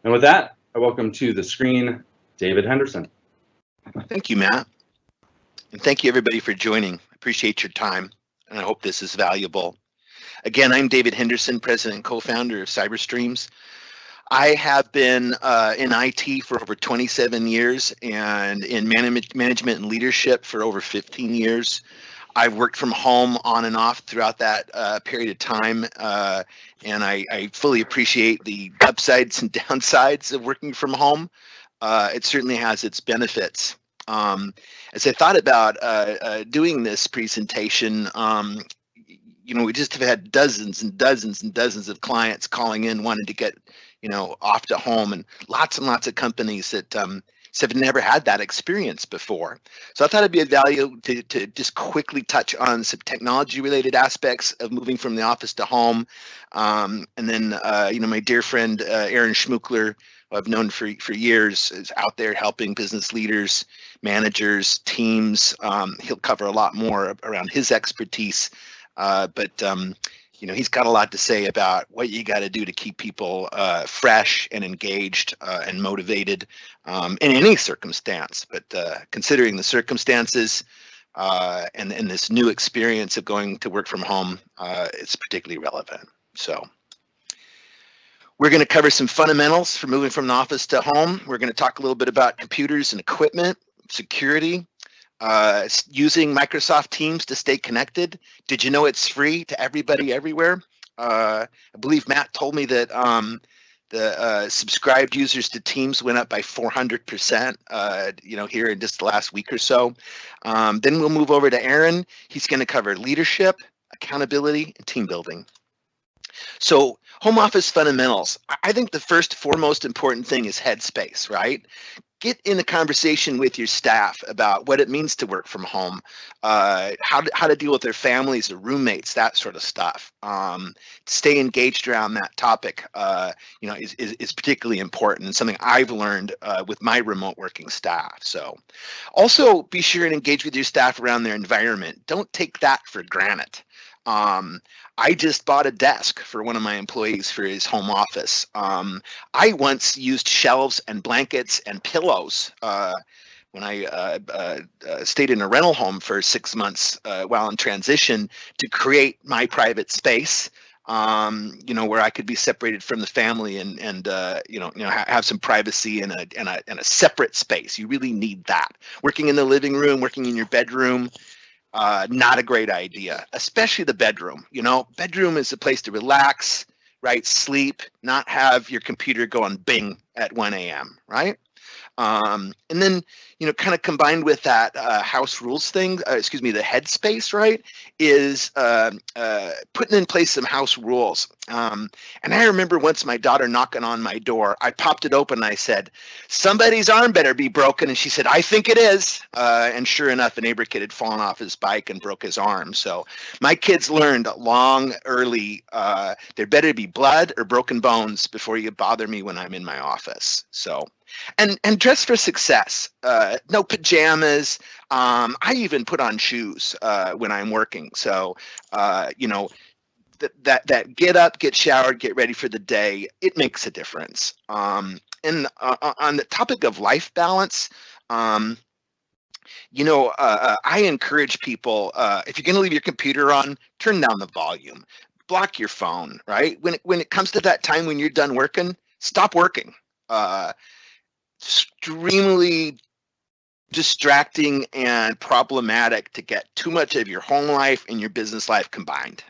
And with that, I welcome to the screen David Henderson. Thank you, Matt. And thank you, everybody, for joining. I appreciate your time, and I hope this is valuable. Again, I'm David Henderson, president and co-founder of CyberStreams. I have been in IT for over 27 years and in management and leadership for over 15 years. I've worked from home on and off throughout that period of time, and I fully appreciate the upsides and downsides of working from home. It certainly has its benefits. As I thought about doing this presentation, we just have had dozens and dozens and dozens of clients calling in wanting to get, off to home, and lots of companies that have never had that experience before. So I thought it'd be of value to just quickly touch on some technology-related aspects of moving from the office to home, and then my dear friend Aaron Schmookler, who I've known for years, is out there helping business leaders, managers, teams. He'll cover a lot more around his expertise, but he's got a lot to say about what you got to do to keep people fresh and engaged and motivated in any circumstance. But considering the circumstances and this new experience of going to work from home, it's particularly relevant. So we're going to cover some fundamentals for moving from the office to home. We're going to talk a little bit about computers and equipment, security, using Microsoft Teams to stay connected. Did you know it's free to everybody everywhere? I believe Matt told me that the subscribed users to Teams went up by 400%, here in just the last week or so. Then we'll move over to Aaron. He's going to cover leadership, accountability, and team building. So home office fundamentals. I think the first foremost important thing is headspace, right? Get in a conversation with your staff about what it means to work from home, how to deal with their families or roommates, that sort of stuff. Stay engaged around that topic, is particularly important, and something I've learned with my remote working staff. So also be sure and engage with your staff around their environment. Don't take that for granted. I just bought a desk for one of my employees for his home office. I once used shelves and blankets and pillows when I stayed in a rental home for 6 months while in transition to create my private space, where I could be separated from the family and have some privacy in a separate space. You really need that. Working in the living room, working in your bedroom, not a great idea, especially the bedroom. Bedroom is a place to relax, right? Sleep, not have your computer going bing at 1 a.m., right? And then, kind of combined with that house rules thing, the headspace, right, is putting in place some house rules. And I remember once my daughter knocking on my door, I popped it open and I said, somebody's arm better be broken. And she said, I think it is. And sure enough, a neighbor kid had fallen off his bike and broke his arm. So my kids learned early, there better be blood or broken bones before you bother me when I'm in my office. So. And dress for success. No pajamas. I even put on shoes when I'm working. So, that get up, get showered, get ready for the day. It makes a difference. And on the topic of life balance, I encourage people, if you're going to leave your computer on, turn down the volume, block your phone. Right when it comes to that time when you're done working, stop working. Extremely distracting and problematic to get too much of your home life and your business life combined.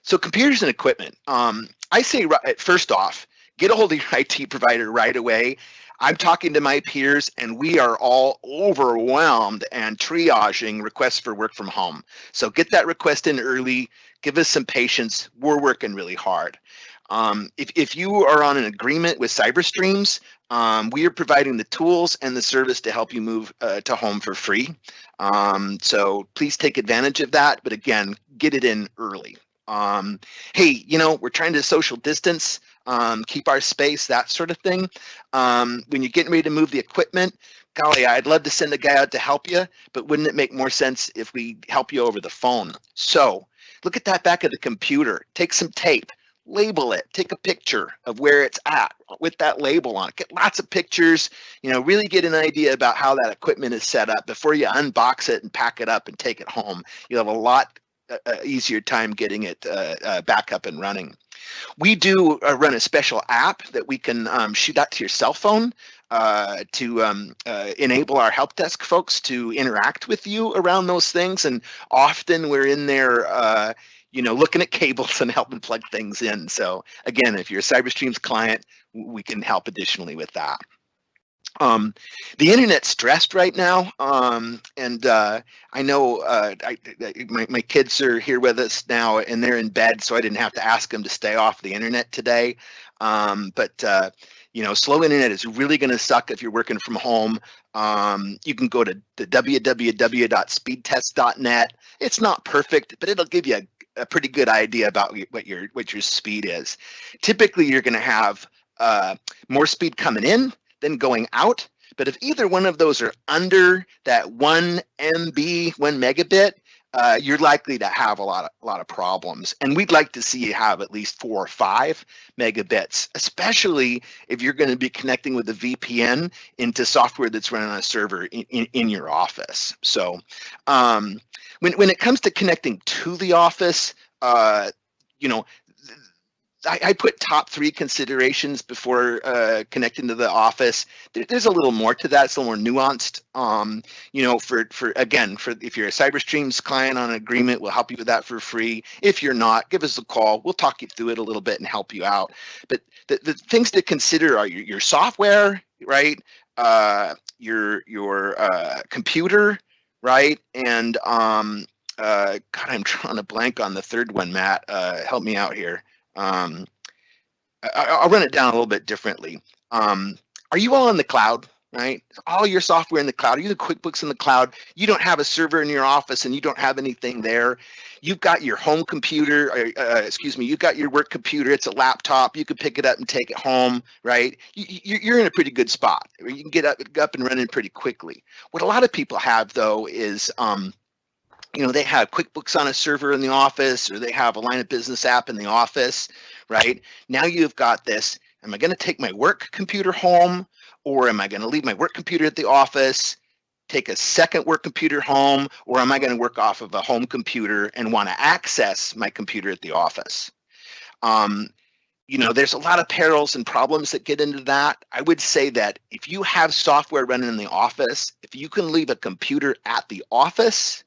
So computers and equipment. I say first off, get a hold of your IT provider right away. I'm talking to my peers and we are all overwhelmed and triaging requests for work from home. So get that request in early, give us some patience. We're working really hard. If you are on an agreement with CyberStreams, we are providing the tools and the service to help you move to home for free. So please take advantage of that. But again, get it in early. Hey, we're trying to social distance, keep our space, that sort of thing. When you're getting ready to move the equipment, golly, I'd love to send a guy out to help you, but wouldn't it make more sense if we help you over the phone? So look at that back of the computer, take some tape, label it, take a picture of where it's at with that label on it, get lots of pictures, really get an idea about how that equipment is set up before you unbox it and pack it up and take it home. You'll have a lot easier time getting it back up and running. We do run a special app that we can shoot out to your cell phone to enable our help desk folks to interact with you around those things. And often we're in there, looking at cables and helping plug things in. So again, if you're a CyberStreams client, we can help additionally with that. The internet's stressed right now, and I know my kids are here with us now, and they're in bed, so I didn't have to ask them to stay off the internet today. But slow internet is really going to suck if you're working from home. You can go to the www.speedtest.net. It's not perfect, but it'll give you a pretty good idea about what your speed is. Typically, you're going to have more speed coming in than going out. But if either one of those are under that 1 MB, 1 megabit, you're likely to have a lot of problems. And we'd like to see you have at least 4 or 5 megabits, especially if you're going to be connecting with a VPN into software that's running on a server in your office. So when it comes to connecting to the office, I put top 3 considerations before connecting to the office. There's a little more to that. It's a little more nuanced. For if you're a CyberStreams client on an agreement, we'll help you with that for free. If you're not, give us a call. We'll talk you through it a little bit and help you out. But the things to consider are your software, right? Your computer, right? And God, I'm trying to blank on the third one, Matt. Help me out here. I'll run it down a little bit differently. Are you all in the cloud, right? All your software in the cloud, are you the QuickBooks in the cloud? You don't have a server in your office and you don't have anything there. You've got your home computer, you've got your work computer, it's a laptop, you can pick it up and take it home, right? You're in a pretty good spot. You can get up and running pretty quickly. What a lot of people have though is, they have QuickBooks on a server in the office, or they have a line of business app in the office, right? Now you've got this, am I going to take my work computer home, or am I going to leave my work computer at the office, take a second work computer home, or am I going to work off of a home computer and want to access my computer at the office? There's a lot of perils and problems that get into that. I would say that if you have software running in the office, if you can leave a computer at the office,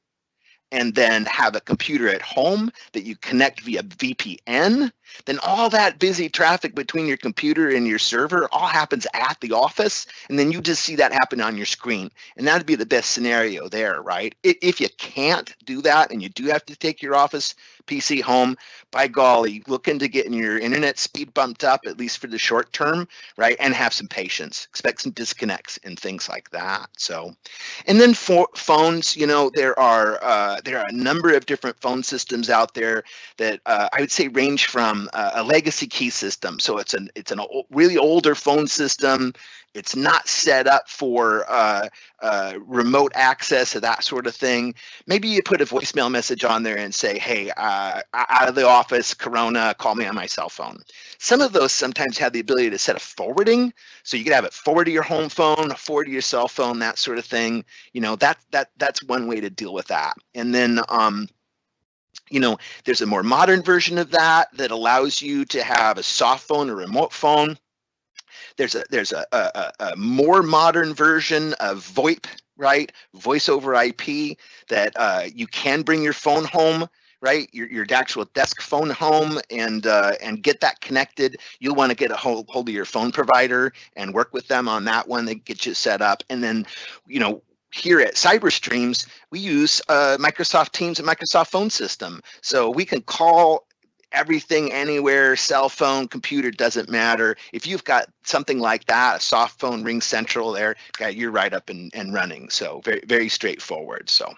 and then have a computer at home that you connect via VPN, then all that busy traffic between your computer and your server all happens at the office, and then you just see that happen on your screen. And that'd be the best scenario there, right? If you can't do that and you do have to take your office PC home, by golly, look into getting your internet speed bumped up, at least for the short term, right? And have some patience, expect some disconnects and things like that. So, and then for phones, there are a number of different phone systems out there that I would say range from a legacy key system. So it's an really older phone system. It's not set up for remote access or that sort of thing. Maybe you put a voicemail message on there and say, hey, out of the office, Corona, call me on my cell phone. Some of those sometimes have the ability to set a forwarding. So you could have it forward to your home phone, forward to your cell phone, that sort of thing. That's one way to deal with that. And then there's a more modern version of that allows you to have a soft phone or remote phone. There's a more modern version of VoIP, right? Voice over IP, that you can bring your phone home, right? Your actual desk phone home and get that connected. You'll want to get a hold of your phone provider and work with them on that one. They get you set up. And then, here at CyberStreams, we use Microsoft Teams and Microsoft Phone System. So we can call everything anywhere, cell phone, computer, doesn't matter. If you've got something like that, a soft phone, Ring Central there, you're right up and running. So very, very straightforward. So.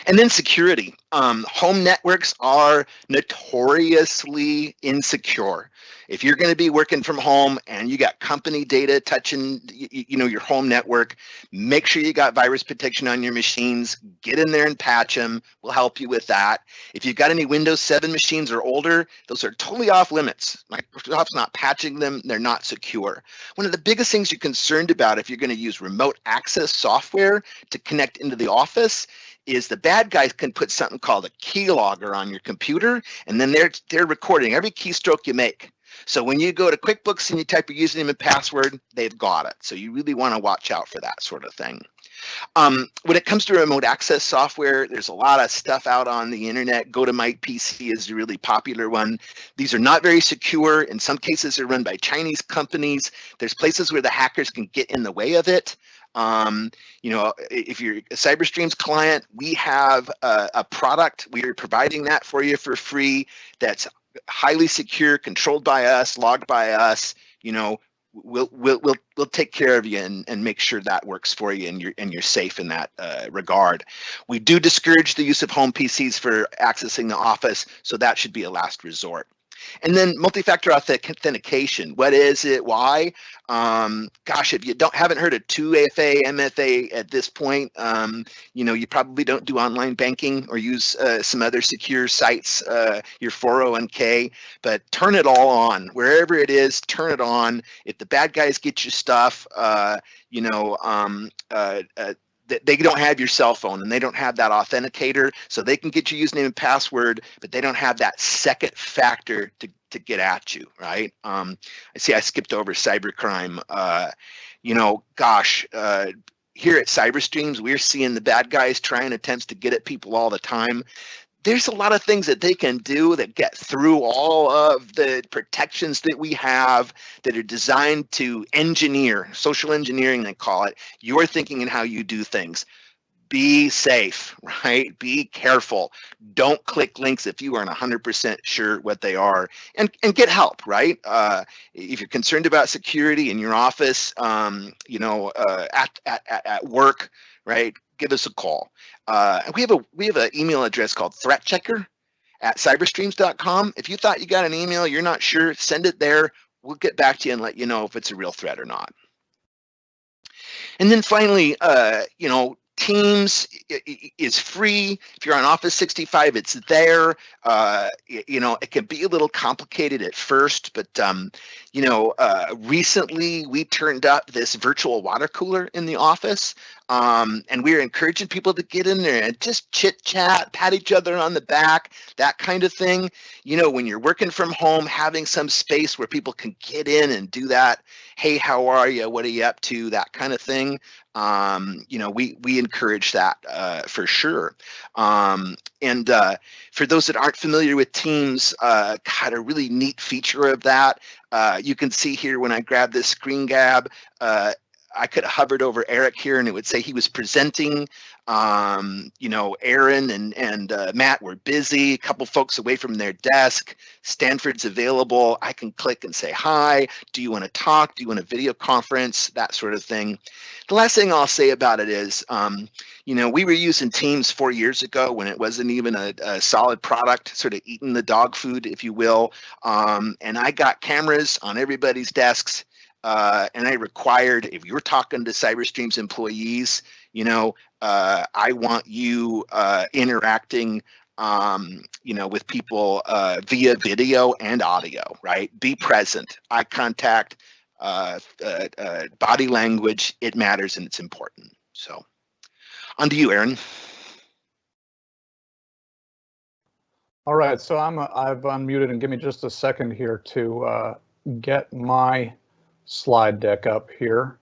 And then security. Home networks are notoriously insecure. If you're going to be working from home and you got company data touching, your home network, make sure you got virus protection on your machines. Get in there and patch them. We'll help you with that. If you've got any Windows 7 machines or older, those are totally off limits. Microsoft's not patching them. They're not secure. One of the biggest things you're concerned about if you're going to use remote access software to connect into the office is the bad guys can put something called a keylogger on your computer, and then they're recording every keystroke you make. So when you go to QuickBooks and you type your username and password, they've got it. So you really want to watch out for that sort of thing. When it comes to remote access software, there's a lot of stuff out on the internet. GoToMyPC is a really popular one. These are not very secure. In some cases, they're run by Chinese companies. There's places where the hackers can get in the way of it. If you're a CyberStreams client, we have a product. We are providing that for you for free. That's highly secure, controlled by us, logged by us. We'll take care of you and make sure that works for you and you're safe in that regard. We do discourage the use of home PCs for accessing the office, so that should be a last resort. And then multi-factor authentication. What is it? Why? Gosh, if you haven't heard of 2FA, MFA at this point, you probably don't do online banking or use some other secure sites, your 401k, but turn it all on. Wherever it is, turn it on. If the bad guys get your stuff, they don't have your cell phone and they don't have that authenticator, so they can get your username and password, but they don't have that second factor to get at you, right? I see I skipped over cybercrime. Here at CyberStreams, we're seeing the bad guys trying attempts to get at people all the time. There's a lot of things that they can do that get through all of the protections that we have that are designed to engineer, social engineering they call it, your thinking and how you do things. Be safe, right? Be careful. Don't click links if you aren't 100% sure what they are, and get help, right? If you're concerned about security in your office, at work, right? Give us a call. We have an email address called threatchecker@cyberstreams.com. If you thought you got an email, you're not sure, send it there. We'll get back to you and let you know if it's a real threat or not. And then finally, Teams is free. If you're on Office 65, it's there. It can be a little complicated at first, but recently we turned up this virtual water cooler in the office, and we're encouraging people to get in there and just chit chat, pat each other on the back, that kind of thing. When you're working from home, having some space where people can get in and do that. Hey, how are you? What are you up to? That kind of thing. We encourage that for sure. And for those that aren't familiar with Teams, a really neat feature of that, you can see here when I grab this screen grab, I could have hovered over Eric here and it would say he was presenting. Aaron and Matt were busy, a couple folks away from their desk. Stanford's available. I can click and say, hi, do you want to talk? Do you want a video conference? That sort of thing. The last thing I'll say about it is, we were using Teams 4 years ago when it wasn't even a solid product, sort of eating the dog food, if you will. And I got cameras on everybody's desks. And I required, if you're talking to CyberStreams employees, I want you interacting, with people via video and audio, right? Be present, eye contact, body language, it matters and it's important. So on to you, Aaron. All right, so I've unmuted, and give me just a second here to get my slide deck up here.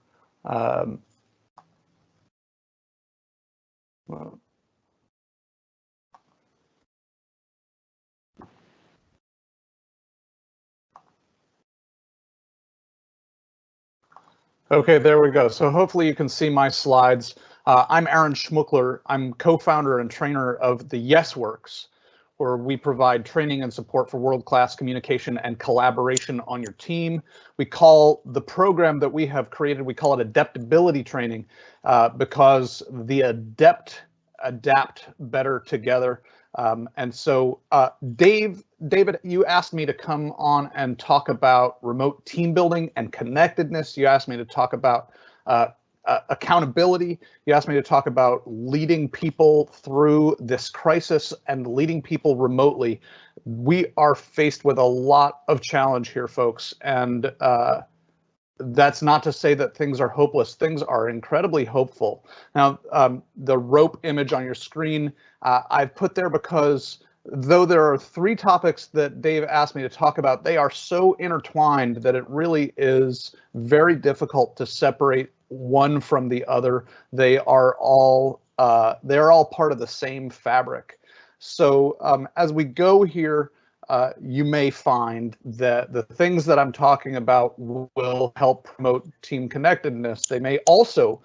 Okay, there we go. So hopefully you can see my slides. I'm Aaron Schmookler. I'm co-founder and trainer of the YesWorks, where we provide training and support for world-class communication and collaboration on your team. We call the program that we have created, we call it adaptability training, because the adapt better together. And so, David, you asked me to come on and talk about remote team building and connectedness. You asked me to talk about accountability. You asked me to talk about leading people through this crisis and leading people remotely. We are faced with a lot of challenge here, folks, and that's not to say that things are hopeless. Things are incredibly hopeful. Now, the rope image on your screen, I've put there because though there are 3 topics that Dave asked me to talk about, they are so intertwined that it really is very difficult to separate one from the other. They're all part of the same fabric. So as we go here, you may find that the things that I'm talking about will help promote team connectedness. They may also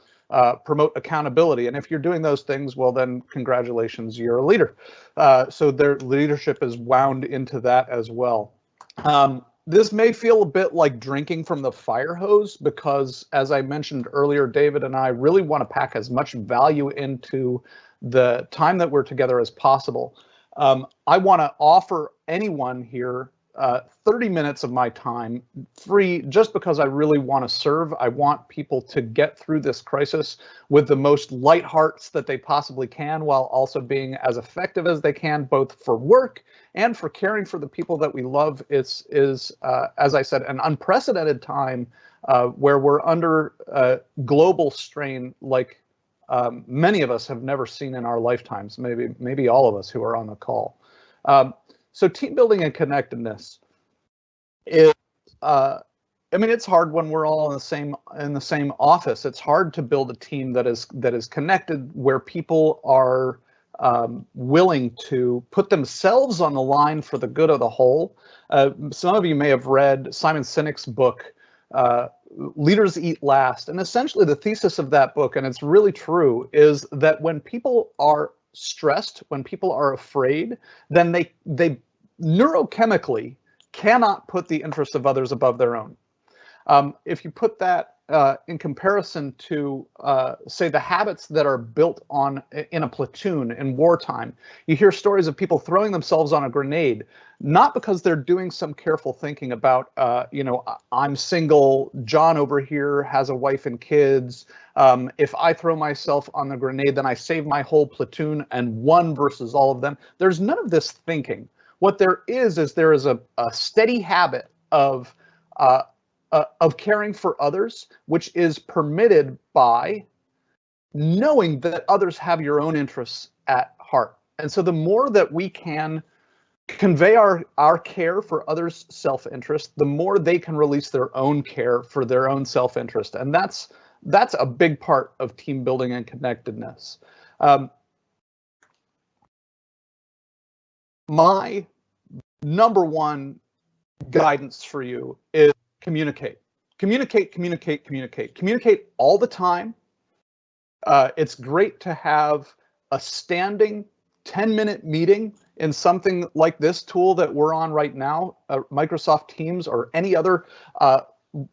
promote accountability. And if you're doing those things, well, then congratulations, you're a leader. So their leadership is wound into that as well. This may feel a bit like drinking from the fire hose because, as I mentioned earlier, David and I really want to pack as much value into the time that we're together as possible. I want to offer anyone here 30 minutes of my time free just because I really want to serve. I want people to get through this crisis with the most light hearts that they possibly can while also being as effective as they can, both for work and for caring for the people that we love. It is, as I said, an unprecedented time where we're under global strain like many of us have never seen in our lifetimes, maybe all of us who are on the call. So team building and connectedness is, I mean, it's hard when we're all in the same office. It's hard to build a team that is connected, where people are willing to put themselves on the line for the good of the whole. Some of you may have read Simon Sinek's book, Leaders Eat Last. And essentially the thesis of that book, and it's really true, is that when people are stressed, when people are afraid, then they neurochemically cannot put the interests of others above their own. If you put that in comparison to, say, the habits that are built in a platoon in wartime, you hear stories of people throwing themselves on a grenade, not because they're doing some careful thinking about, I'm single, John over here has a wife and kids. If I throw myself on the grenade, then I save my whole platoon and one versus all of them. There's none of this thinking. What there is a steady habit of caring for others, which is permitted by knowing that others have your own interests at heart. And so the more that we can convey our care for others' self-interest, the more they can release their own care for their own self-interest. And that's a big part of team building and connectedness. My number one guidance for you is communicate. Communicate all the time. It's great to have a standing 10-minute meeting in something like this tool that we're on right now, Microsoft Teams or any other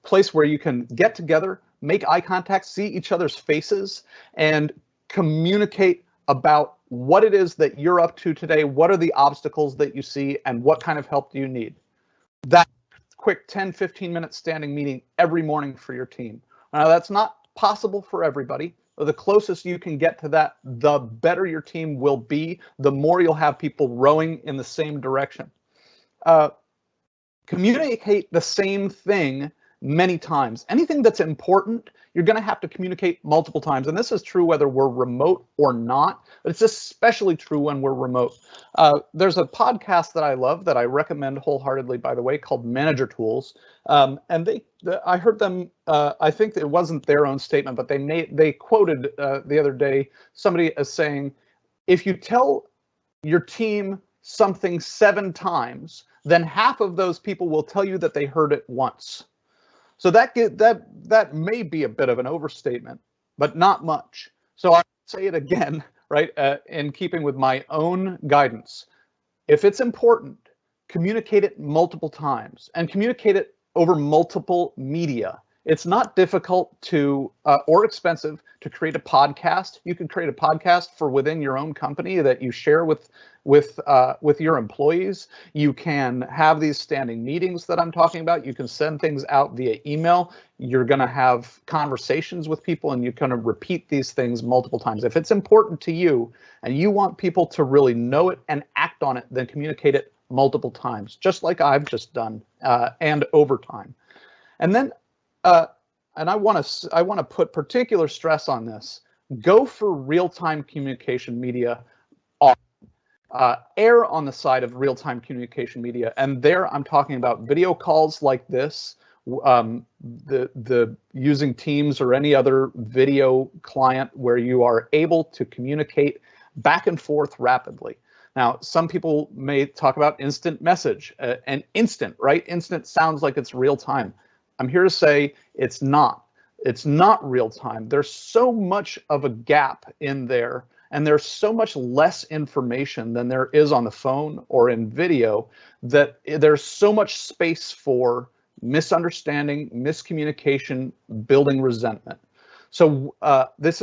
place where you can get together, make eye contact, see each other's faces, and communicate about what it is that you're up to today, what are the obstacles that you see, and what kind of help do you need. That quick 10, 15-minute standing meeting every morning for your team. Now, that's not possible for everybody. The closest you can get to that, the better your team will be, the more you'll have people rowing in the same direction. Communicate the same thing many times. Anything that's important, you're going to have to communicate multiple times. And this is true whether we're remote or not, but it's especially true when we're remote. There's a podcast that I love that I recommend wholeheartedly, by the way, called Manager Tools. And I heard them, I think it wasn't their own statement, but they quoted the other day somebody as saying, if you tell your team something 7 times, then half of those people will tell you that they heard it once. So that may be a bit of an overstatement, but not much. So I'll say it again, right, in keeping with my own guidance. If it's important, communicate it multiple times and communicate it over multiple media. It's not difficult to or expensive to create a podcast. You can create a podcast for within your own company that you share with your employees. You can have these standing meetings that I'm talking about. You can send things out via email. You're going to have conversations with people, and you kind of repeat these things multiple times. If it's important to you and you want people to really know it and act on it, then communicate it multiple times, just like I've just done, and over time. And then, and I want to put particular stress on this. Go for real-time communication media. Err on the side of real-time communication media, and there I'm talking about video calls like this, the using Teams or any other video client where you are able to communicate back and forth rapidly. Now, some people may talk about instant message, and instant, right? Instant sounds like it's real time. I'm here to say it's not. It's not real time. There's so much of a gap in there, and there's so much less information than there is on the phone or in video, that there's so much space for misunderstanding, miscommunication, building resentment. So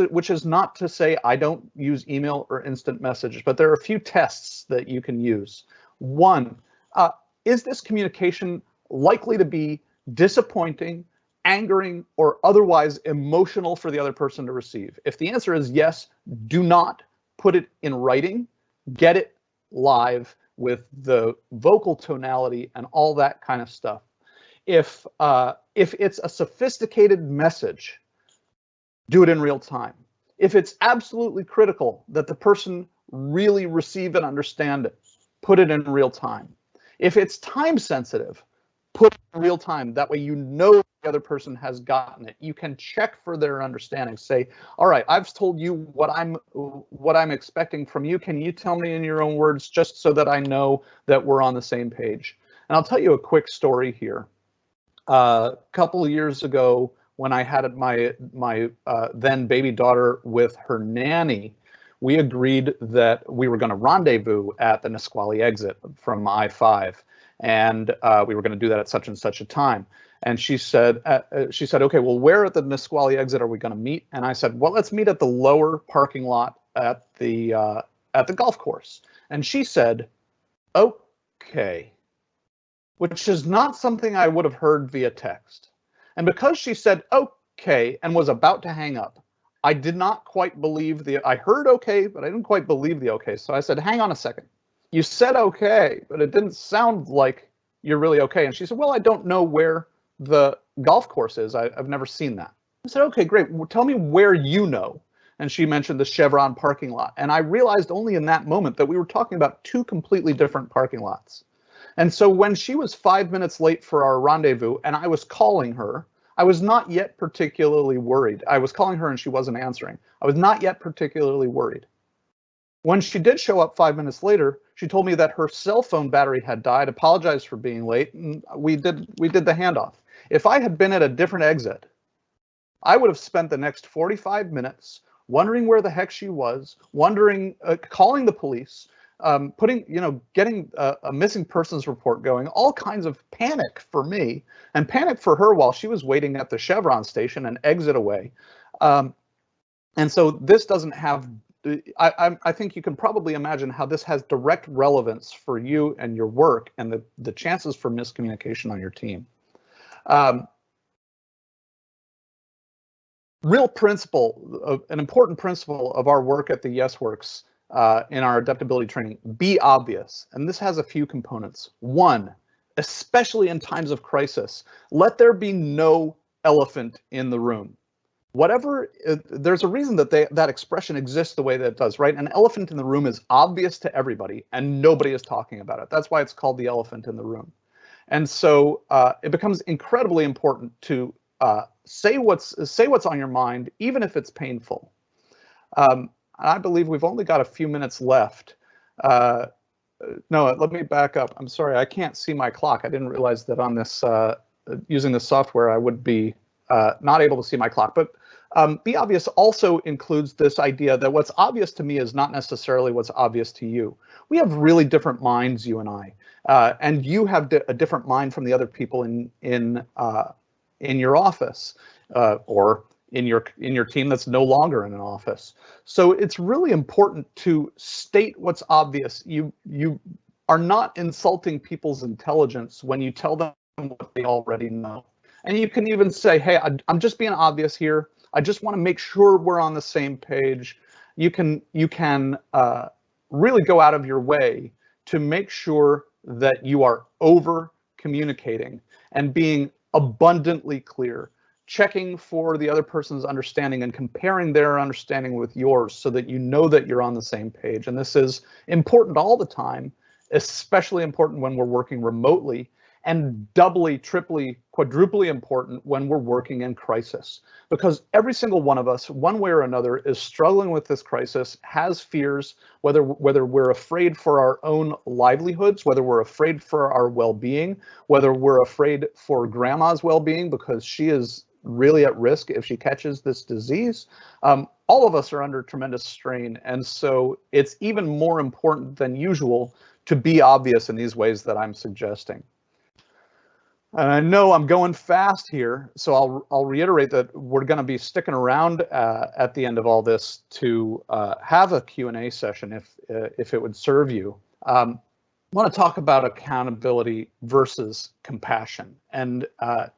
which is not to say I don't use email or instant messages, but there are a few tests that you can use. One, is this communication likely to be disappointing, angering, or otherwise emotional for the other person to receive? If the answer is yes, do not put it in writing. Get it live with the vocal tonality and all that kind of stuff. If it's a sophisticated message, do it in real time. If it's absolutely critical that the person really receive and understand it, put it in real time. If it's time sensitive, put it in real time. That way you know the other person has gotten it. You can check for their understanding. Say, all right, I've told you what I'm expecting from you. Can you tell me in your own words, just so that I know that we're on the same page? And I'll tell you a quick story here. A couple of years ago, when I had my then baby daughter with her nanny, we agreed that we were going to rendezvous at the Nisqually exit from I-5, and we were going to do that at such and such a time. And she said, okay, well, where at the Nisqually exit are we going to meet? And I said, well, let's meet at the lower parking lot at the golf course. And she said, okay, which is not something I would have heard via text. And because she said okay and was about to hang up, I did not quite believe I heard okay, but I didn't quite believe the okay. So I said, hang on a second. You said okay, but it didn't sound like you're really okay. And she said, well, I don't know where the golf course is. I've never seen that. I said, okay, great. Well, tell me where you know. And she mentioned the Chevron parking lot. And I realized only in that moment that we were talking about two completely different parking lots. And so when she was 5 minutes late for our rendezvous and I was calling her, I was not yet particularly worried. I was calling her and she wasn't answering. I was not yet particularly worried. When she did show up 5 minutes later, she told me that her cell phone battery had died, apologized for being late, and we did the handoff. If I had been at a different exit, I would have spent the next 45 minutes wondering where the heck she was, wondering, calling the police, getting a missing persons report going, all kinds of panic for me and panic for her while she was waiting at the Chevron station an exit away. And so this doesn't have, I think you can probably imagine how this has direct relevance for you and your work and the chances for miscommunication on your team. Real principle, an important principle of our work at the YesWorks in our adaptability training, be obvious. And this has a few components. One, especially in times of crisis, let there be no elephant in the room. Whatever, there's a reason that that expression exists the way that it does, right? An elephant in the room is obvious to everybody and nobody is talking about it. That's why it's called the elephant in the room. And so it becomes incredibly important to say what's on your mind, even if it's painful. I believe we've only got a few minutes left. No, let me back up. I'm sorry, I can't see my clock. I didn't realize that on this, using this software, I would be not able to see my clock. But be obvious also includes this idea that what's obvious to me is not necessarily what's obvious to you. We have really different minds, you and I, and you have a different mind from the other people in in your office or in your team that's no longer in an office. So it's really important to state what's obvious. You are not insulting people's intelligence when you tell them what they already know. And you can even say, hey, I'm just being obvious here. I just want to make sure we're on the same page. You can really go out of your way to make sure that you are over communicating and being abundantly clear, checking for the other person's understanding and comparing their understanding with yours so that you know that you're on the same page. And this is important all the time, especially important when we're working remotely, and doubly, triply, quadruply important when we're working in crisis. Because every single one of us, one way or another, is struggling with this crisis, has fears, whether we're afraid for our own livelihoods, whether we're afraid for our well-being, whether we're afraid for grandma's well-being because she is really at risk if she catches this disease. All of us are under tremendous strain. And so it's even more important than usual to be obvious in these ways that I'm suggesting. And I know I'm going fast here, so I'll reiterate that we're going to be sticking around at the end of all this to have a Q&A session if it would serve you. I want to talk about accountability versus compassion. And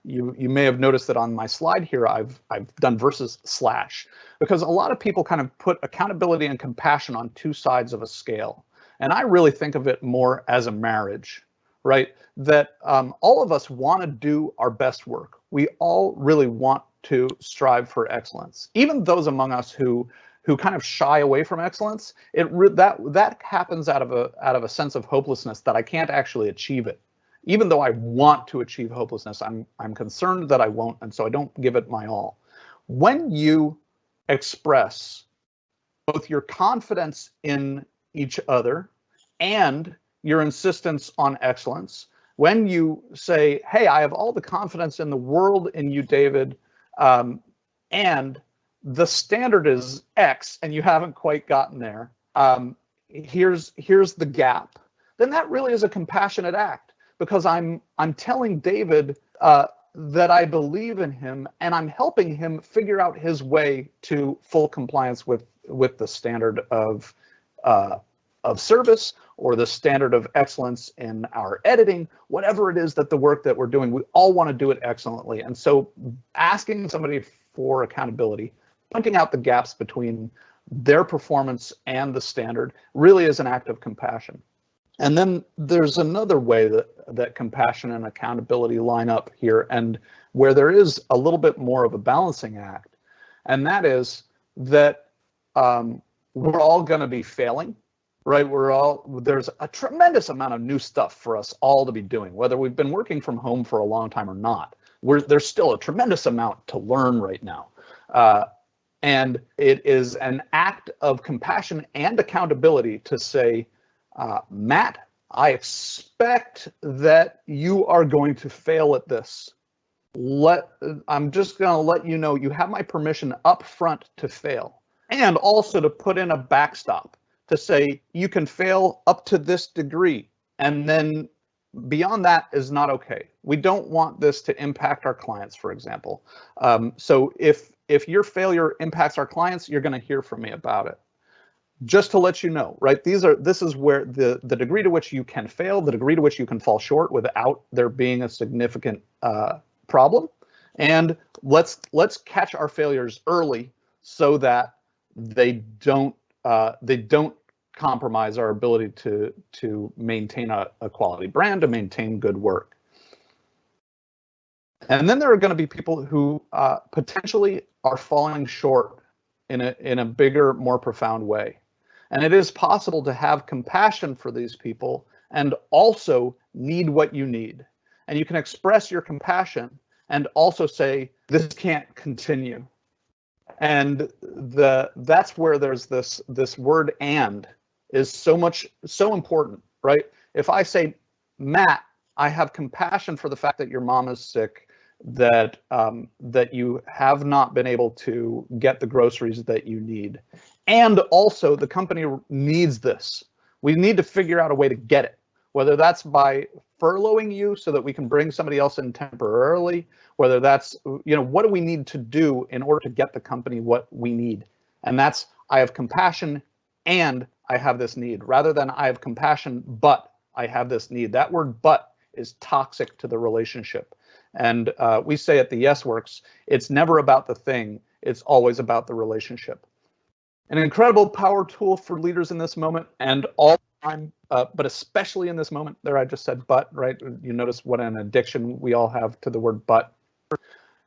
you may have noticed that on my slide here, I've done versus slash, because a lot of people kind of put accountability and compassion on two sides of a scale. And I really think of it more as a marriage, right? That all of us want to do our best work. We all really want to strive for excellence. Even those among us who kind of shy away from excellence, that happens out of a sense of hopelessness that I can't actually achieve it. Even though I want to achieve hopelessness, I'm concerned that I won't, and so I don't give it my all. When you express both your confidence in each other and your insistence on excellence, when you say, hey, I have all the confidence in the world in you, David, and the standard is X and you haven't quite gotten there, here's the gap, then that really is a compassionate act, because I'm telling David that I believe in him and I'm helping him figure out his way to full compliance with the standard of service, or the standard of excellence in our editing, whatever it is that the work that we're doing, we all want to do it excellently. And so asking somebody for accountability, pointing out the gaps between their performance and the standard, really is an act of compassion. And then there's another way that compassion and accountability line up here, and where there is a little bit more of a balancing act. And that is that we're all going to be failing. Right, there's a tremendous amount of new stuff for us all to be doing, whether we've been working from home for a long time or not. There's still a tremendous amount to learn right now. And it is an act of compassion and accountability to say, Matt, I expect that you are going to fail at this. I'm just going to let you know you have my permission up front to fail, and also to put in a backstop to say you can fail up to this degree, and then beyond that is not okay. We don't want this to impact our clients, for example. So if your failure impacts our clients, you're going to hear from me about it. Just to let you know, right? This is where the degree to which you can fail, the degree to which you can fall short without there being a significant problem, and let's catch our failures early so that they don't compromise our ability to maintain a quality brand, to maintain good work. And then there are going to be people who potentially are falling short in a bigger, more profound way. And it is possible to have compassion for these people and also need what you need. And you can express your compassion and also say, this can't continue. And that's where there's this word "and" is so important, right? If I say, Matt, I have compassion for the fact that your mom is sick, that you have not been able to get the groceries that you need, and also the company needs this. We need to figure out a way to get it. whether that's by furloughing you so that we can bring somebody else in temporarily, whether that's, what do we need to do in order to get the company what we need? And that's, I have compassion and I have this need, rather than I have compassion, but I have this need. That word but is toxic to the relationship. And we say at the Yes Works, it's never about the thing, it's always about the relationship. An incredible power tool for leaders in this moment and all time, but especially in this moment. There, I just said but, right? You notice what an addiction we all have to the word but.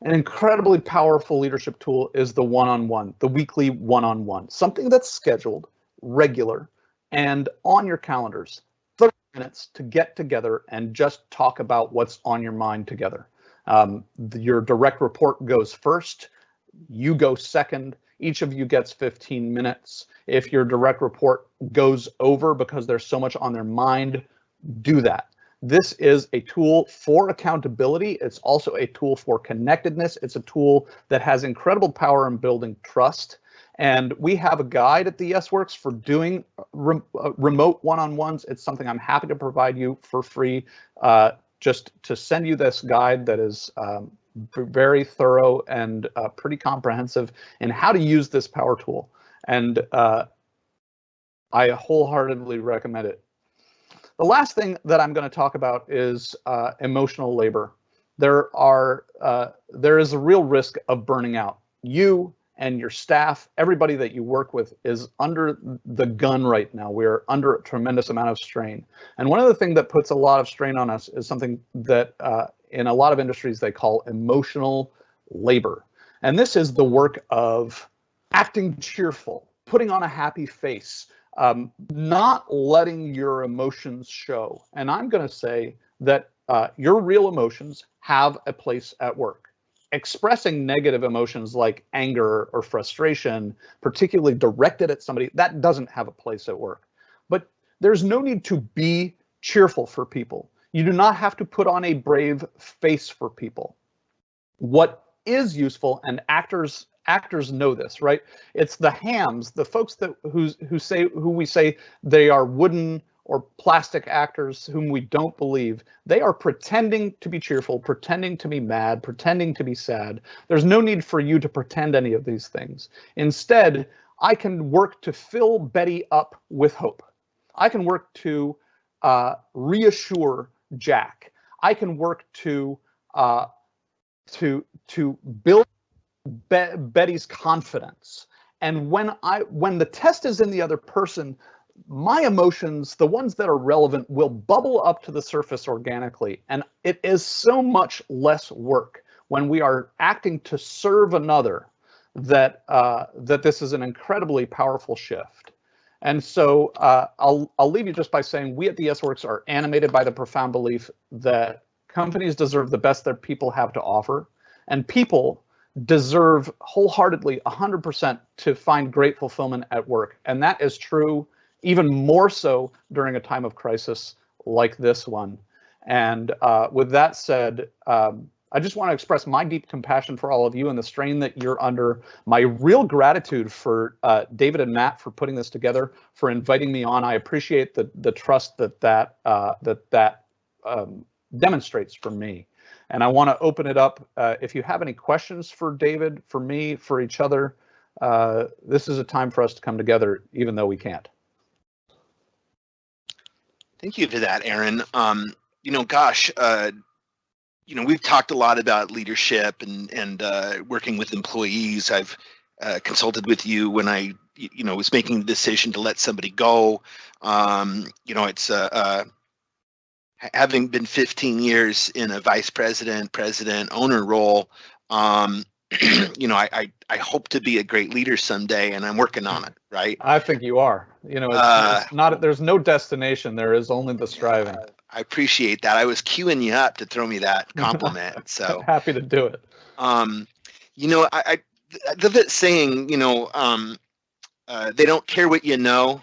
An incredibly powerful leadership tool is the one-on-one, the weekly one-on-one, something that's scheduled, regular, and on your calendars. 30 minutes to get together and just talk about what's on your mind together. Your direct report goes first, you go second, each of you gets 15 minutes. If your direct report goes over because there's so much on their mind, do that. This is a tool for accountability. It's also a tool for connectedness. It's a tool that has incredible power in building trust. And we have a guide at the Yes Works for doing remote one-on-ones. It's something I'm happy to provide you for free, just to send you this guide that is very thorough and pretty comprehensive in how to use this power tool. And I wholeheartedly recommend it. The last thing that I'm going to talk about is emotional labor. There is a real risk of burning out. You and your staff, everybody that you work with, is under the gun right now. We're under a tremendous amount of strain. And one of the things that puts a lot of strain on us is something that in a lot of industries they call emotional labor. And this is the work of acting cheerful, putting on a happy face, not letting your emotions show. And I'm going to say that your real emotions have a place at work. Expressing negative emotions like anger or frustration, particularly directed at somebody, that doesn't have a place at work. But there's no need to be cheerful for people. You do not have to put on a brave face for people. What is useful, and actors know this, right? It's the hams, the folks that who we say they are wooden or plastic actors whom we don't believe. They are pretending to be cheerful, pretending to be mad, pretending to be sad. There's no need for you to pretend any of these things. Instead, I can work to fill Betty up with hope. I can work to reassure Jack. I can work to build Betty's confidence. And when the test is in the other person, my emotions, the ones that are relevant, will bubble up to the surface organically. And it is so much less work when we are acting to serve another that this is an incredibly powerful shift. And so I'll leave you just by saying we at the Yes Works are animated by the profound belief that companies deserve the best their people have to offer, and people deserve wholeheartedly 100% to find great fulfillment at work. And that is true even more so during a time of crisis like this one. And with that said, I just want to express my deep compassion for all of you and the strain that you're under. My real gratitude for David and Matt for putting this together, for inviting me on. I appreciate the trust that demonstrates for me. And I want to open it up. If you have any questions for David, for me, for each other, this is a time for us to come together, even though we can't. Thank you for that, Aaron. We've talked a lot about leadership and working with employees. I've consulted with you when I, was making the decision to let somebody go. It's having been 15 years in a vice president, owner role. I hope to be a great leader someday, and I'm working on it. Right. I think you are. It's not. There's no destination. There is only the striving. I appreciate that. I was queuing you up to throw me that compliment. So happy to do it. I love that saying. They don't care what you know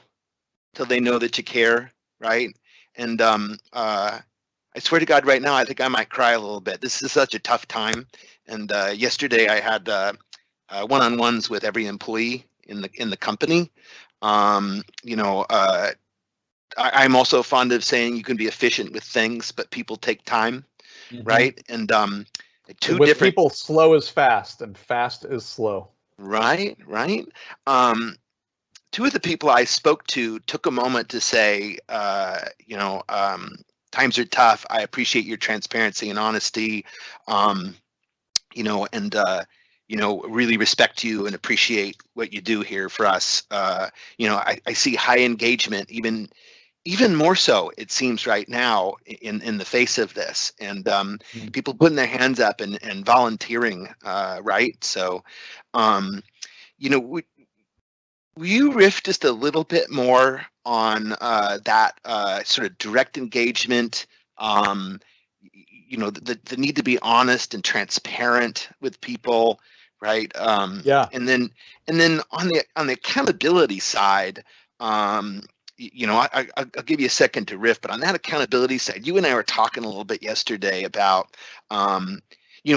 till they know that you care. Right. And I swear to God, right now, I think I might cry a little bit. This is such a tough time. And yesterday, I had one-on-ones with every employee in the company. I'm also fond of saying you can be efficient with things, but people take time, right? And with people, slow is fast and fast is slow. Right. Two of the people I spoke to took a moment to say, times are tough. I appreciate your transparency and honesty, really respect you and appreciate what you do here for us. I see high engagement, even more so, it seems right now in the face of this, and people putting their hands up and volunteering, right? So, will you riff just a little bit more on that sort of direct engagement? The need to be honest and transparent with people, right? Yeah. And then on the accountability side, I'll give you a second to riff, but on that accountability side, you and I were talking a little bit yesterday about here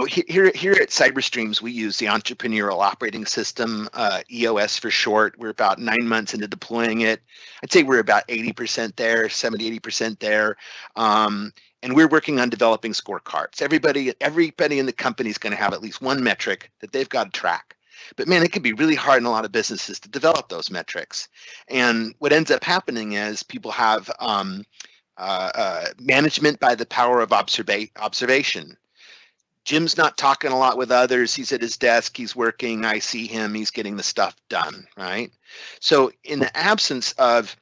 at CyberStreams, we use the Entrepreneurial Operating System, EOS for short. We're about 9 months into deploying it. I'd say we're about 80% there, 70, 80% there. And we're working on developing scorecards. Everybody in the company is going to have at least one metric that they've got to track. But man, it can be really hard in a lot of businesses to develop those metrics. And what ends up happening is people have management by the power of observation. Jim's not talking a lot with others. He's at his desk. He's working. I see him. He's getting the stuff done, right? So in the absence of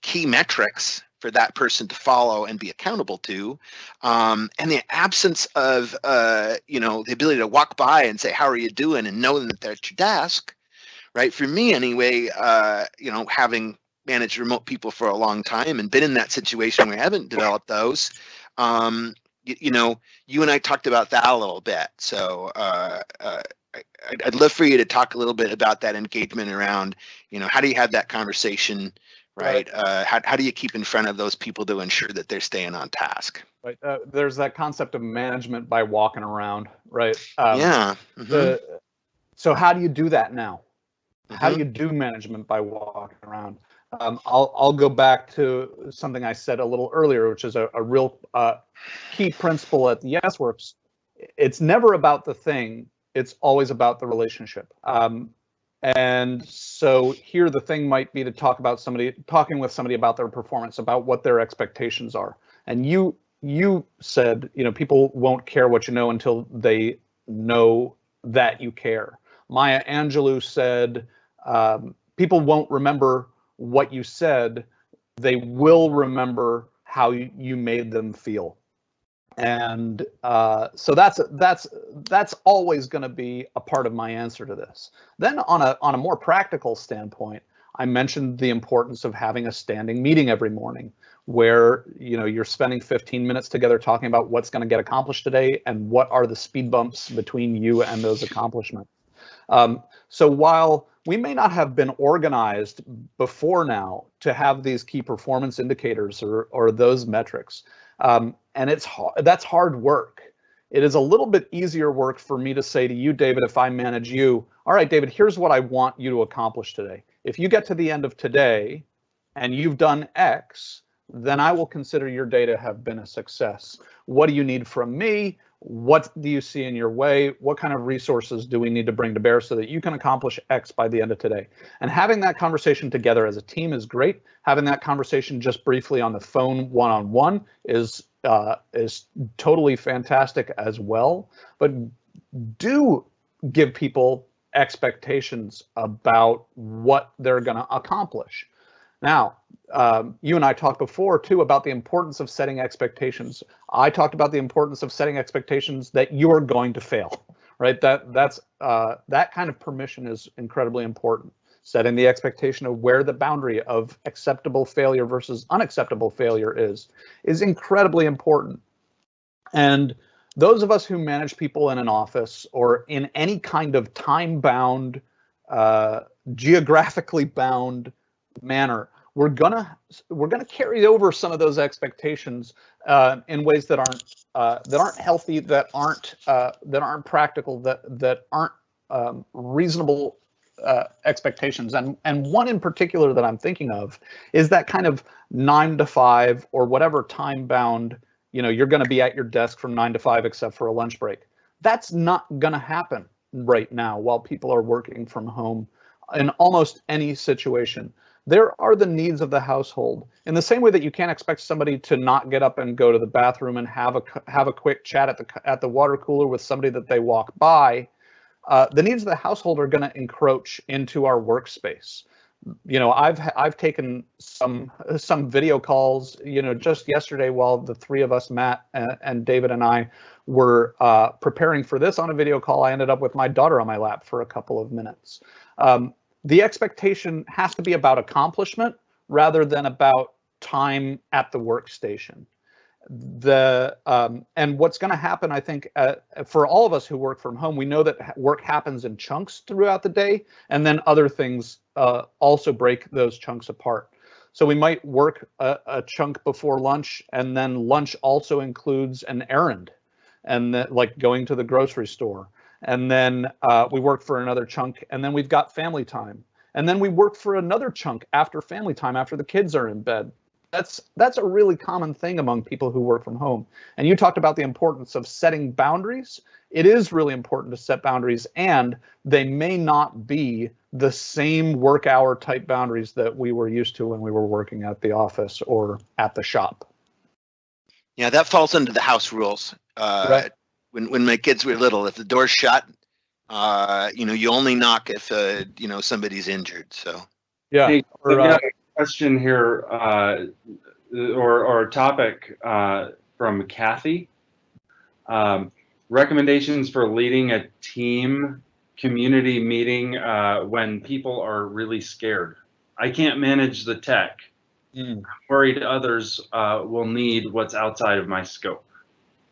key metrics for that person to follow and be accountable to, and the absence of the ability to walk by and say, "How are you doing?" and know that they're at your desk, right? For me, anyway, having managed remote people for a long time and been in that situation where I haven't developed those. You and I talked about that a little bit. So I'd love for you to talk a little bit about that engagement around, how do you have that conversation, right? How do you keep in front of those people to ensure that they're staying on task? Right. There's that concept of management by walking around, right? Yeah. So how do you do that now? How do you do management by walking around? I'll go back to something I said a little earlier, which is a real key principle at the Yes Works. It's never about the thing. It's always about the relationship. And so here the thing might be to talking with somebody about their performance, about what their expectations are. And you said, people won't care what you know until they know that you care. Maya Angelou said, people won't remember what you said, they will remember how you made them feel. And so that's always going to be a part of my answer to this. Then on a more practical standpoint, I mentioned the importance of having a standing meeting every morning where you're spending 15 minutes together talking about what's going to get accomplished today and what are the speed bumps between you and those accomplishments. So while we may not have been organized before now to have these key performance indicators or those metrics, and that's hard work. It is a little bit easier work for me to say to you, David, if I manage you, all right, David, here's what I want you to accomplish today. If you get to the end of today and you've done X, then I will consider your day to have been a success. What do you need from me? What do you see in your way? What kind of resources do we need to bring to bear so that you can accomplish X by the end of today? And having that conversation together as a team is great. Having that conversation just briefly on the phone one-on-one is totally fantastic as well. But do give people expectations about what they're going to accomplish. Now, you and I talked before too about the importance of setting expectations. I talked about the importance of setting expectations that you are going to fail, right? That kind of permission is incredibly important. Setting the expectation of where the boundary of acceptable failure versus unacceptable failure is incredibly important. And those of us who manage people in an office or in any kind of time-bound, geographically bound manner, we're gonna carry over some of those expectations in ways that aren't healthy, that aren't practical, that aren't reasonable expectations, and one in particular that I'm thinking of is that kind of 9 to 5 or whatever time bound, you're going to be at your desk from 9 to 5 except for a lunch break. That's not going to happen right now while people are working from home in almost any situation. There are the needs of the household. In the same way that you can't expect somebody to not get up and go to the bathroom and have a quick chat at the water cooler with somebody that they walk by, the needs of the household are going to encroach into our workspace. I've taken some video calls, just yesterday while the three of us, Matt and David and I, were preparing for this on a video call. I ended up with my daughter on my lap for a couple of minutes. The expectation has to be about accomplishment rather than about time at the workstation. And what's going to happen, I think, for all of us who work from home, we know that work happens in chunks throughout the day, and then other things also break those chunks apart. So we might work a chunk before lunch, and then lunch also includes an errand, and like going to the grocery store. And then we work for another chunk, and then we've got family time. And then we work for another chunk after family time, after the kids are in bed. That's a really common thing among people who work from home. And you talked about the importance of setting boundaries. It is really important to set boundaries, and they may not be the same work hour type boundaries that we were used to when we were working at the office or at the shop. Yeah, that falls under the house rules. Right. When my kids were little, if the door's shut, you only knock if somebody's injured. So yeah. Hey, I've got a question here, or a topic from Kathy. Recommendations for leading a team community meeting when people are really scared. I can't manage the tech. I'm worried others will need what's outside of my scope.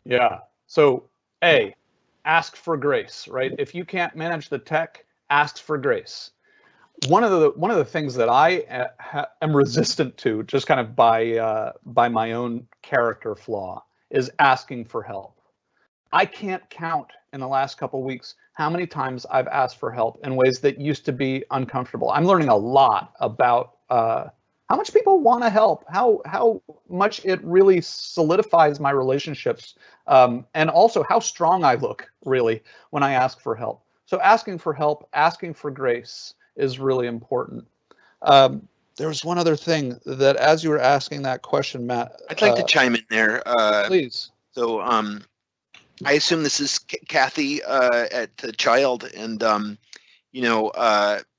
Yeah. So ask for grace, right? If you can't manage the tech, ask for grace. One of the things that I am resistant to, just kind of by my own character flaw, is asking for help. I can't count in the last couple of weeks how many times I've asked for help in ways that used to be uncomfortable. I'm learning a lot about how much people want to help, how much it really solidifies my relationships, and also how strong I look really when I ask for help. So asking for help, asking for grace is really important. There was one other thing that, as you were asking that question, Matt, I'd like to chime in there. Please. So I assume this is Kathy at the Child, and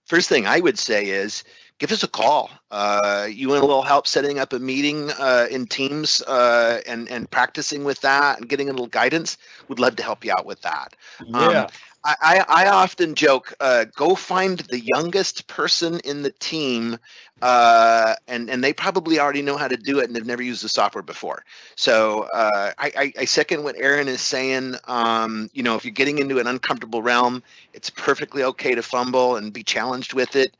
first thing I would say is give us a call. You want a little help setting up a meeting in Teams and practicing with that and getting a little guidance? Would love to help you out with that. Yeah. I often joke, go find the youngest person in the team, and they probably already know how to do it and they've never used the software before. So I second what Aaron is saying. If you're getting into an uncomfortable realm, it's perfectly okay to fumble and be challenged with it.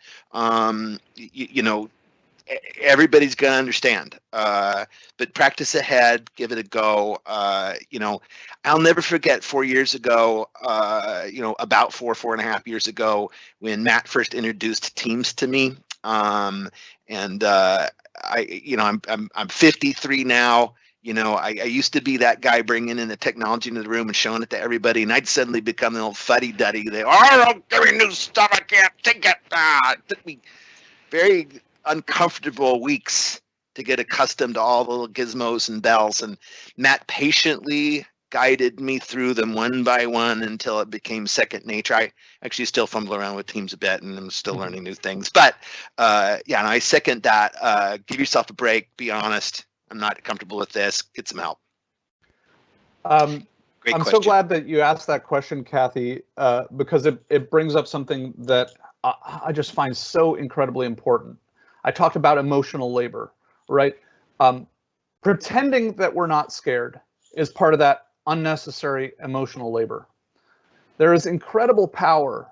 Everybody's going to understand, but practice ahead, give it a go. I'll never forget 4 years ago, about 4.5 years ago, when Matt first introduced Teams to me. I'm 53 now. I used to be that guy bringing in the technology into the room and showing it to everybody, and I'd suddenly become an old fuddy-duddy. Don't give me new stuff, I can't think it. It took me very uncomfortable weeks to get accustomed to all the little gizmos and bells, and Matt patiently guided me through them one by one until it became second nature. I actually still fumble around with Teams a bit, and I'm still learning new things, but and I second that. Give yourself a break, be honest. I'm not comfortable with this, get some help. I'm question. So glad that you asked that question, Kathy, because it brings up something that I just find so incredibly important. I talked about emotional labor, right? Pretending that we're not scared is part of that unnecessary emotional labor. There is incredible power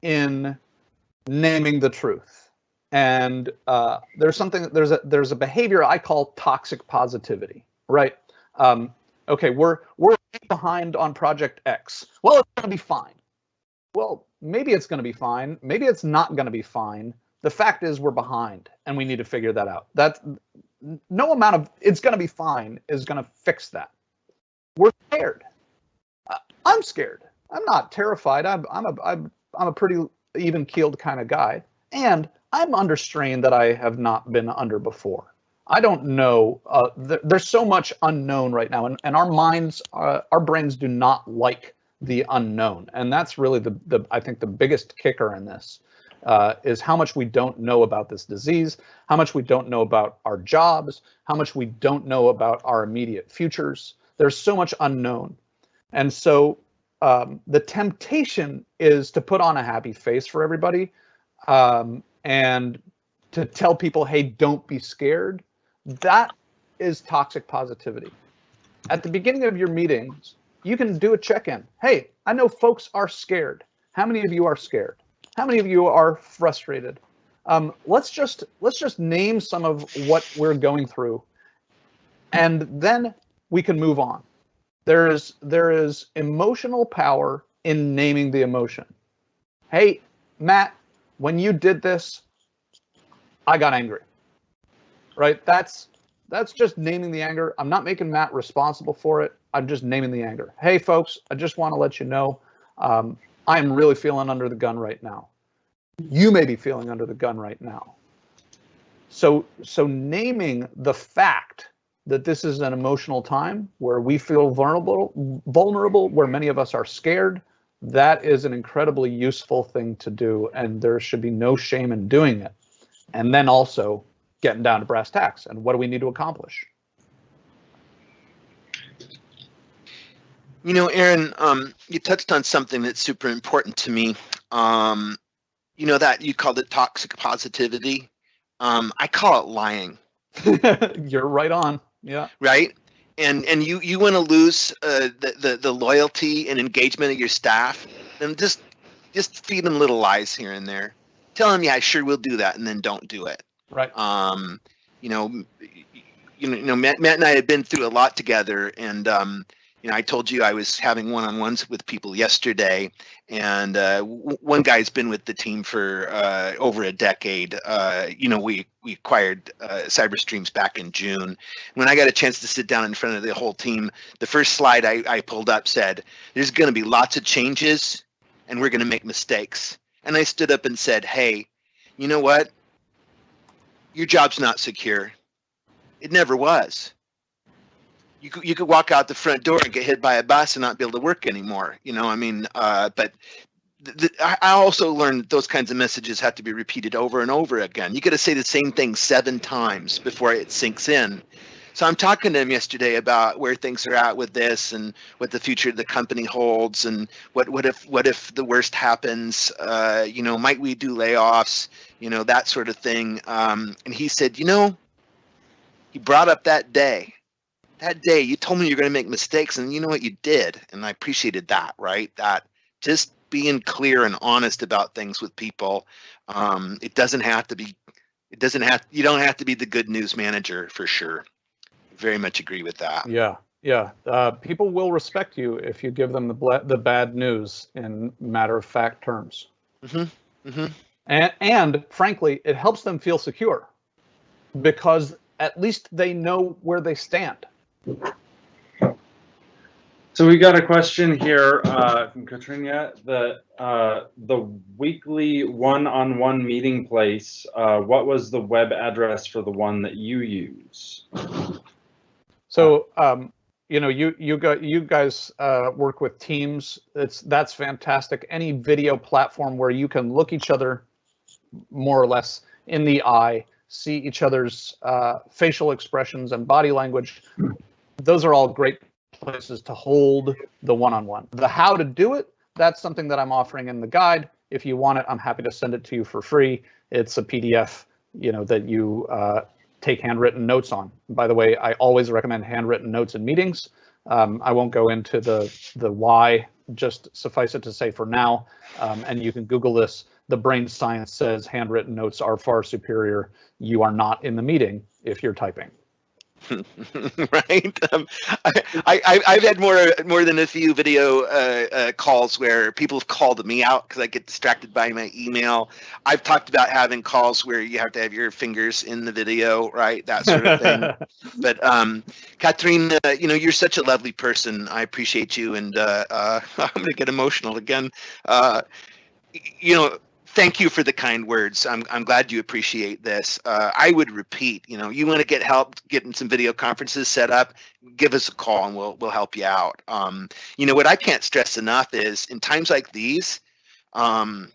in naming the truth. And there's a behavior I call toxic positivity, right? Okay, we're behind on project X. Well, it's gonna be fine. Well, maybe it's going to be fine. Maybe it's not going to be fine. The fact is we're behind and we need to figure that out. That's no amount of it's going to be fine is going to fix that. We're scared. I'm scared. I'm not terrified. I'm a pretty even-keeled kind of guy, and I'm under strain that I have not been under before. I don't know. There's so much unknown right now, and our minds, our brains do not like the unknown, and that's really I think the biggest kicker in this is how much we don't know about this disease, how much we don't know about our jobs, how much we don't know about our immediate futures. There's so much unknown, and so the temptation is to put on a happy face for everybody and to tell people, hey, don't be scared. That is toxic positivity. At the beginning of your meetings, you can do a check-in. Hey, I know folks are scared. How many of you are scared? How many of you are frustrated? Let's just name some of what we're going through, and then we can move on. There is emotional power in naming the emotion. Hey, Matt, when you did this, I got angry. Right? That's just naming the anger. I'm not making Matt responsible for it. I'm just naming the anger. Hey, folks, I just want to let you know, I'm really feeling under the gun right now. You may be feeling under the gun right now. So naming the fact that this is an emotional time where we feel vulnerable, where many of us are scared, that is an incredibly useful thing to do, and there should be no shame in doing it. And then also getting down to brass tacks, and what do we need to accomplish? You know, Aaron, you touched on something that's super important to me. You know that you called it toxic positivity. I call it lying. You're right on. Yeah. Right. And you want to lose the loyalty and engagement of your staff, then just feed them little lies here and there. Tell them, yeah, I sure will do that, and then don't do it. Right. You know, Matt and I had been through a lot together, and you know, I told you I was having one-on-ones with people yesterday, and one guy's been with the team for over a decade. You know, we acquired CyberStreams back in June. When I got a chance to sit down in front of the whole team, the first slide I pulled up said, "There's going to be lots of changes, and we're going to make mistakes." And I stood up and said, "Hey, you know what? Your job's not secure. It never was. You could walk out the front door and get hit by a bus and not be able to work anymore. You know, I mean, but I also learned that those kinds of messages have to be repeated over and over again. You got to say the same thing 7 times before it sinks in. So I'm talking to him yesterday about where things are at with this and what the future of the company holds, and what if the worst happens? You know, might we do layoffs? You know, that sort of thing. And he said, you know, he brought up that day. That day you told me you're going to make mistakes, and you know what, you did, and I appreciated that. Right? That just being clear and honest about things with people. It doesn't have to be. It doesn't have. You don't have to be the good news manager for sure. Very much agree with that. Yeah, yeah. People will respect you if you give them the bad news in matter-of-fact terms. Mm-hmm. Mm-hmm. And frankly, it helps them feel secure because at least they know where they stand. So we got a question here from Katrina. The weekly one-on-one meeting place. What was the web address for the one that you use? So you know, you guys work with Teams. That's fantastic. Any video platform where you can look each other more or less in the eye, see each other's facial expressions and body language. Those are all great places to hold the one-on-one. The how to do it, that's something that I'm offering in the guide. If you want it, I'm happy to send it to you for free. It's a PDF, you know, that you take handwritten notes on. By the way, I always recommend handwritten notes in meetings. I won't go into the why, just suffice it to say for now, and you can Google this. The brain science says handwritten notes are far superior. You are not in the meeting if you're typing. Right. I've had more than a few video calls where people have called me out because I get distracted by my email. I've talked about having calls where you have to have your fingers in the video, right? That sort of thing. But Catherine, you're such a lovely person. I appreciate you, and I'm going to get emotional again. Thank you for the kind words. I'm glad you appreciate this. I would repeat, you want to get help getting some video conferences set up, give us a call and we'll help you out. What I can't stress enough is in times like these, I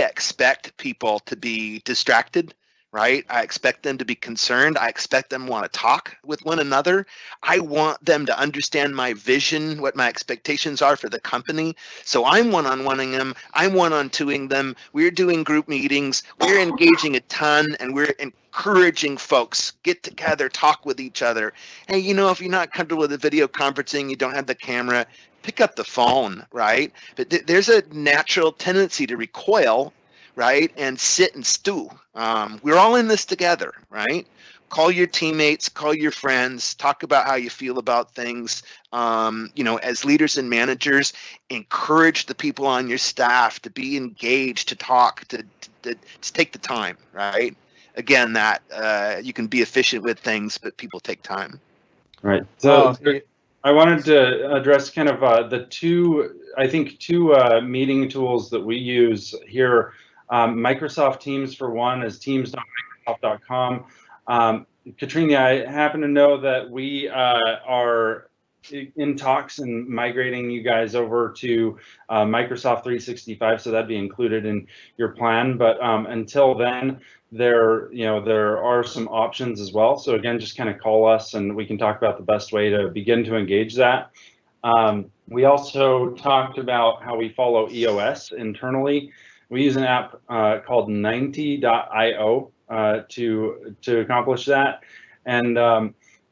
expect people to be distracted, right? I expect them to be concerned. I expect them to want to talk with one another. I want them to understand my vision, what my expectations are for the company. So I'm one-on-oneing them. I'm one-on-twoing them. We're doing group meetings. We're engaging a ton, and we're encouraging folks, get together, talk with each other. Hey, if you're not comfortable with the video conferencing, you don't have the camera, pick up the phone, right? But there's a natural tendency to recoil, right, and sit and stew. We're all in this together, right? Call your teammates, call your friends, talk about how you feel about things. As leaders and managers, encourage the people on your staff to be engaged, to talk, to take the time, right? Again, that you can be efficient with things, but people take time. Right. So I wanted to address kind of the two meeting tools that we use here. Microsoft Teams, for one, is teams.microsoft.com. Katrina, I happen to know that we are in talks and migrating you guys over to Microsoft 365, so that'd be included in your plan. But until then, there are some options as well. So again, just kind of call us and we can talk about the best way to begin to engage that. We also talked about how we follow EOS internally. We use an app called 90.io to accomplish that. And,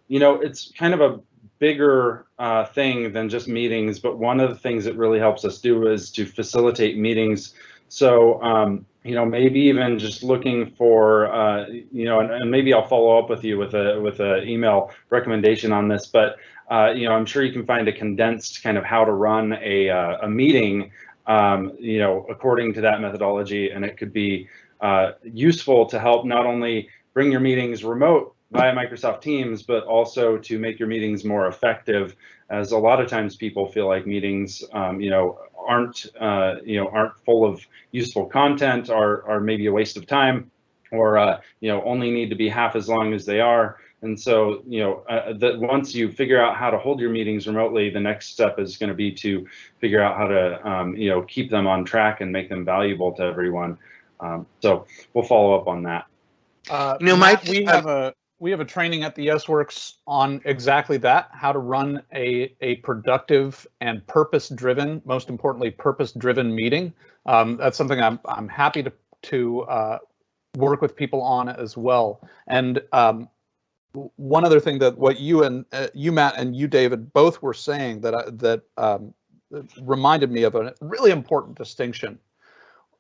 it's kind of a bigger thing than just meetings, but one of the things that really helps us do is to facilitate meetings. So, maybe even just looking for, and maybe I'll follow up with you with a email recommendation on this, but, I'm sure you can find a condensed kind of how to run a meeting, according to that methodology, and it could be useful to help not only bring your meetings remote via Microsoft Teams, but also to make your meetings more effective, as a lot of times people feel like meetings, aren't full of useful content, are maybe a waste of time, or only need to be half as long as they are. And so, that once you figure out how to hold your meetings remotely, the next step is going to be to figure out how to, keep them on track and make them valuable to everyone. So we'll follow up on that. Matt, we have a training at the YesWorks on exactly that: how to run a productive and purpose-driven, most importantly, purpose-driven meeting. That's something I'm happy to work with people on as well. And one other thing that what you Matt and you David both were saying that reminded me of a really important distinction.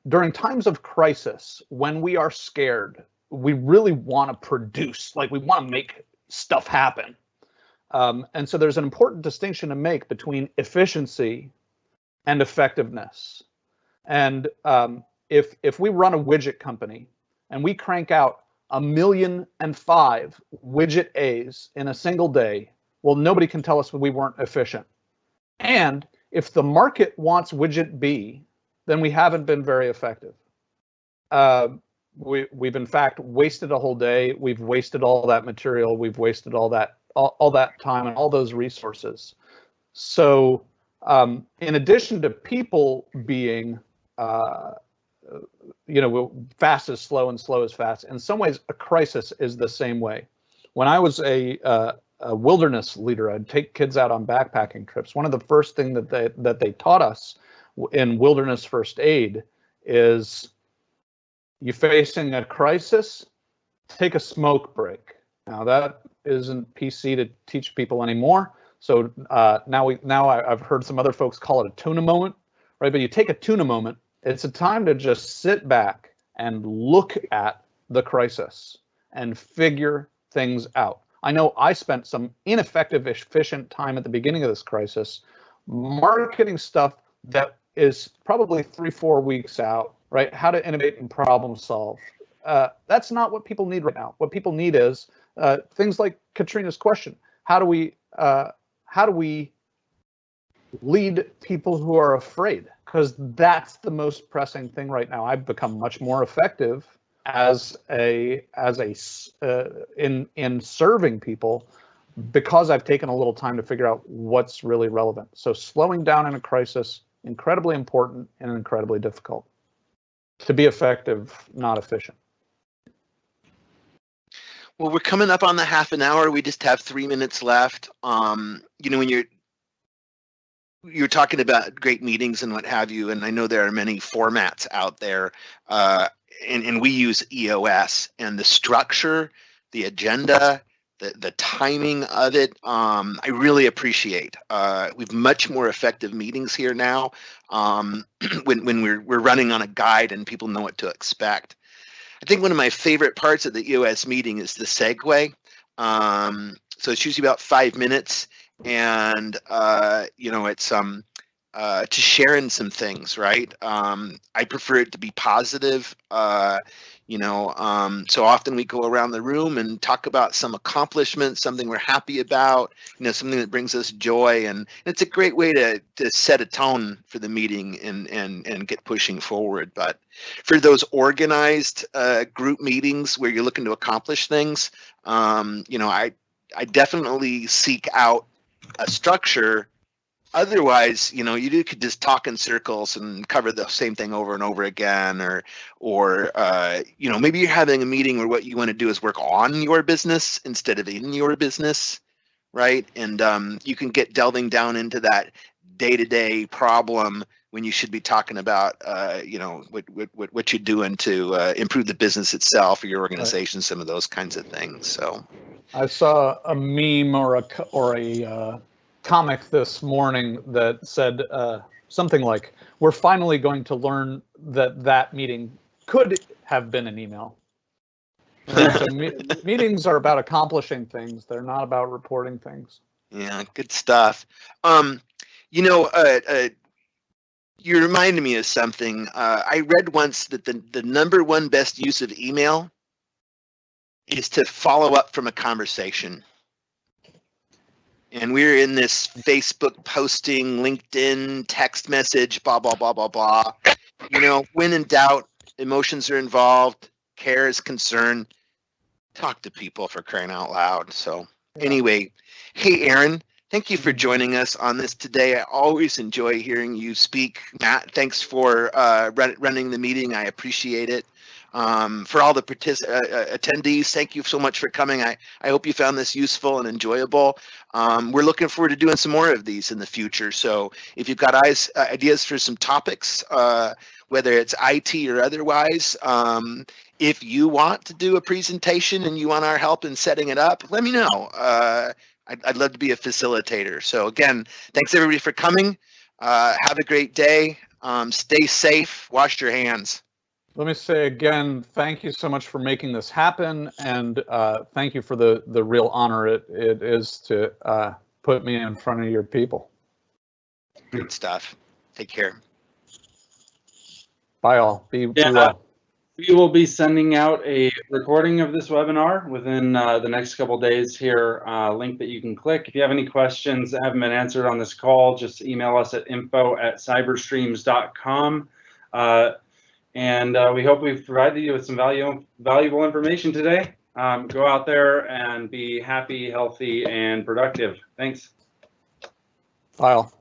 During times of crisis, when we are scared, we really want to produce, like we want to make stuff happen. And so there's an important distinction to make between efficiency and effectiveness. And if we run a widget company and we crank out 1,000,005 widget A's in a single day, well, nobody can tell us we weren't efficient. And if the market wants widget B, then we haven't been very effective. We've in fact wasted a whole day. We've wasted all that material. We've wasted all that time and all those resources. So in addition to people being fast is slow and slow is fast, in some ways a crisis is the same way. When I was a wilderness leader, I'd take kids out on backpacking trips. One of the first things that they taught us in wilderness first aid is, you facing a crisis, take a smoke break. Now that isn't PC to teach people anymore. So now I've heard some other folks call it a tuna moment, right? But you take a tuna moment. It's a time to just sit back and look at the crisis and figure things out. I know I spent some ineffective, efficient time at the beginning of this crisis marketing stuff that is probably 3-4 weeks out, right? How to innovate and problem solve. That's not what people need right now. What people need is things like Katrina's question. How do we lead people who are afraid? Because that's the most pressing thing right now. I've become much more effective in serving people because I've taken a little time to figure out what's really relevant. So slowing down in a crisis, incredibly important and incredibly difficult. To be effective, not efficient. Well, we're coming up on the half an hour. We just have 3 minutes left. When you're talking about great meetings and what have you, and I know there are many formats out there, and we use EOS, and the structure, the agenda, the timing of it, I really appreciate. We've much more effective meetings here now when we're running on a guide and people know what to expect. I think one of my favorite parts of the EOS meeting is the segue. So it's usually about 5 minutes, and it's to sharing some things, right? I prefer it to be positive. So often we go around the room and talk about some accomplishment, something we're happy about, something that brings us joy, and it's a great way to set a tone for the meeting and get pushing forward. But for those organized group meetings where you're looking to accomplish things, I definitely seek out a structure. Otherwise, you could just talk in circles and cover the same thing over and over again, or maybe you're having a meeting where what you want to do is work on your business instead of in your business, right? And you can get delving down into that day-to-day problem when you should be talking about what you're doing to improve the business itself or your organization, right. Some of those kinds of things. So I saw a meme or a comic this morning that said something like, "We're finally going to learn that meeting could have been an email." So meetings are about accomplishing things. They're not about reporting things. Yeah, good stuff. You reminded me of something. I read once that the #1 best use of email is to follow up from a conversation. And we're in this Facebook posting, LinkedIn, text message, blah, blah, blah, blah, blah. When in doubt, emotions are involved, care is concern. Talk to people, for crying out loud. So anyway, hey, Aaron, thank you for joining us on this today. I always enjoy hearing you speak. Matt, thanks for running the meeting. I appreciate it. For all the attendees, thank you so much for coming. I hope you found this useful and enjoyable. We're looking forward to doing some more of these in the future. So if you've got ideas for some topics, whether it's IT or otherwise, if you want to do a presentation and you want our help in setting it up, let me know. I'd love to be a facilitator. So again, thanks everybody for coming. Have a great day. Stay safe. Wash your hands. Let me say again, thank you so much for making this happen, and thank you for the real honor it is to put me in front of your people. Good stuff. Take care. Bye all. Be well. We will be sending out a recording of this webinar within the next couple days here, link that you can click. If you have any questions that haven't been answered on this call, just email us at info@cyberstreams.com. And we hope we've provided you with some valuable information today. Go out there and be happy, healthy, and productive. Thanks. Bye all.